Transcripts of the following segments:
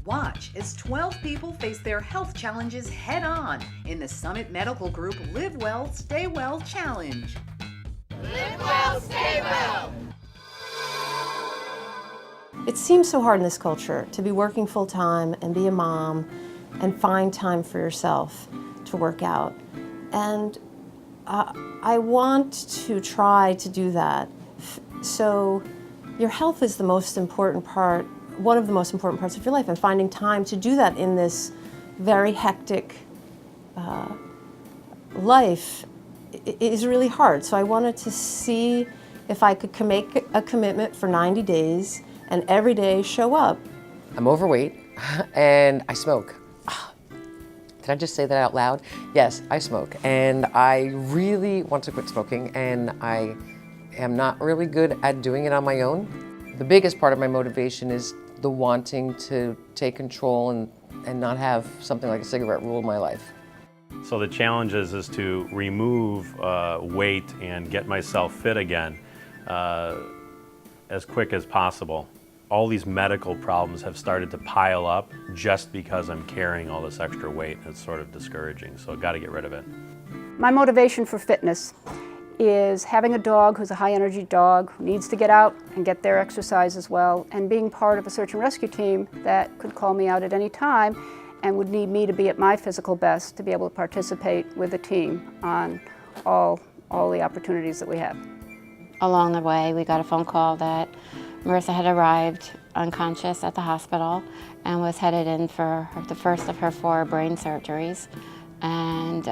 Watch as 12 people face their health challenges head on in the Summit Medical Group Live Well, Stay Well Challenge. Live well, stay well. It seems so hard in this culture to be working full-time and be a mom and find time for yourself to work out. And I want to try to do that. So your health is the most important part, one of the most important parts of your life, and finding time to do that in this very hectic life is really hard. So I wanted to see if I could make a commitment for 90 days and every day show up. I'm overweight and I smoke. Can I just say that out loud? Yes, I smoke, and I really want to quit smoking, and I am not really good at doing it on my own. The biggest part of my motivation is the wanting to take control and not have something like a cigarette rule my life. So the challenge is to remove weight and get myself fit again as quick as possible. All these medical problems have started to pile up just because I'm carrying all this extra weight. It's sort of discouraging, so I've got to get rid of it. My motivation for fitness is having a dog who's a high-energy dog who needs to get out and get their exercise as well, and being part of a search and rescue team that could call me out at any time and would need me to be at my physical best to be able to participate with the team on all the opportunities that we have. Along the way, we got a phone call that Marissa had arrived unconscious at the hospital and was headed in for the first of her 4 brain surgeries. And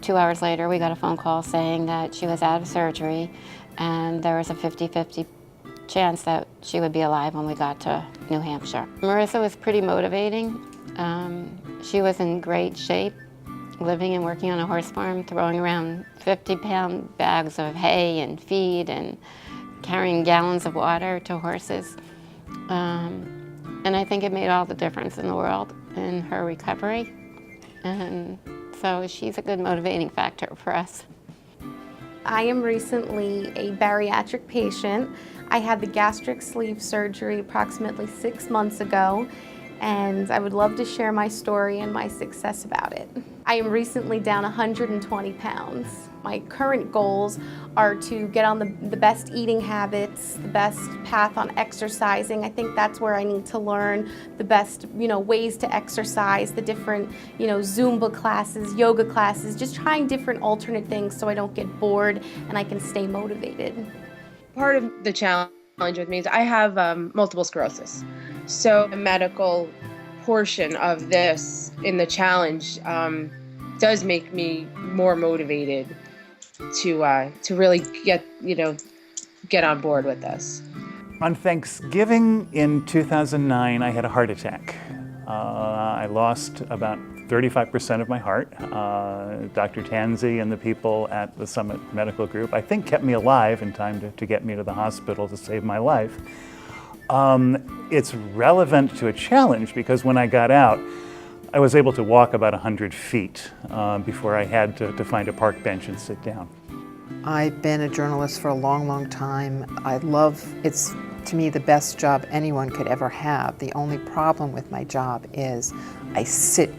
2 hours later, we got a phone call saying that she was out of surgery and there was a 50-50 chance that she would be alive when we got to New Hampshire. Marissa was pretty motivating. She was in great shape, living and working on a horse farm, throwing around 50-pound bags of hay and feed and carrying gallons of water to horses. And I think it made all the difference in the world in her recovery. And so she's a good motivating factor for us. I am recently a bariatric patient. I had the gastric sleeve surgery approximately 6 months ago, and I would love to share my story and my success about it. I am recently down 120 pounds. My current goals are to get on the best eating habits, the best path on exercising. I think that's where I need to learn the best, ways to exercise, the different, Zumba classes, yoga classes, just trying different alternate things so I don't get bored and I can stay motivated. Part of the challenge with me is I have multiple sclerosis. So the medical portion of this in the challenge does make me more motivated to really get on board with this. On Thanksgiving in 2009, I had a heart attack. I lost about 35% of my heart. Dr. Tanzi and the people at the Summit Medical Group, I think, kept me alive in time to get me to the hospital to save my life. It's relevant to a challenge because when I got out, I was able to walk about 100 feet before I had to find a park bench and sit down. I've been a journalist for a long, long time. It's to me the best job anyone could ever have. The only problem with my job is I sit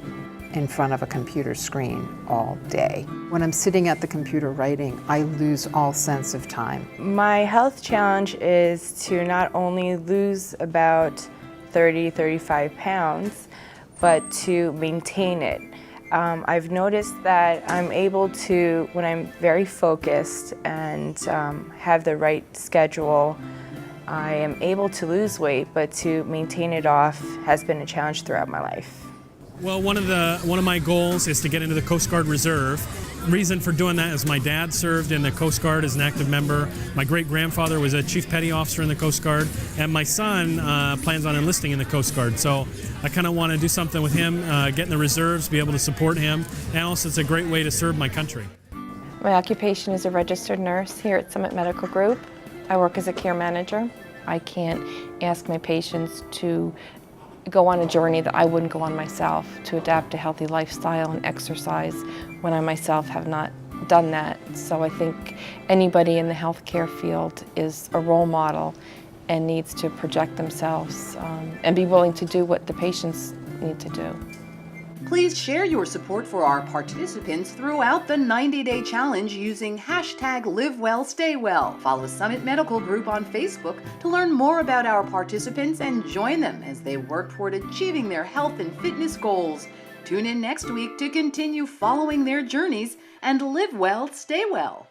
in front of a computer screen all day. When I'm sitting at the computer writing, I lose all sense of time. My health challenge is to not only lose about 35 pounds, but to maintain it. I've noticed that I'm able to, when I'm very focused and have the right schedule, I am able to lose weight, but to maintain it off has been a challenge throughout my life. Well, one of my goals is to get into the Coast Guard Reserve. Reason for doing that is my dad served in the Coast Guard as an active member. My great-grandfather was a chief petty officer in the Coast Guard, and my son plans on enlisting in the Coast Guard. So I kind of want to do something with him, get in the reserves, be able to support him, and also it's a great way to serve my country. My occupation is a registered nurse here at Summit Medical Group. I work as a care manager. I can't ask my patients to go on a journey that I wouldn't go on myself, to adapt a healthy lifestyle and exercise when I myself have not done that. So I think anybody in the healthcare field is a role model and needs to project themselves and be willing to do what the patients need to do. Please share your support for our participants throughout the 90-day challenge using hashtag LiveWellStayWell. Follow Summit Medical Group on Facebook to learn more about our participants and join them as they work toward achieving their health and fitness goals. Tune in next week to continue following their journeys and live well, stay well.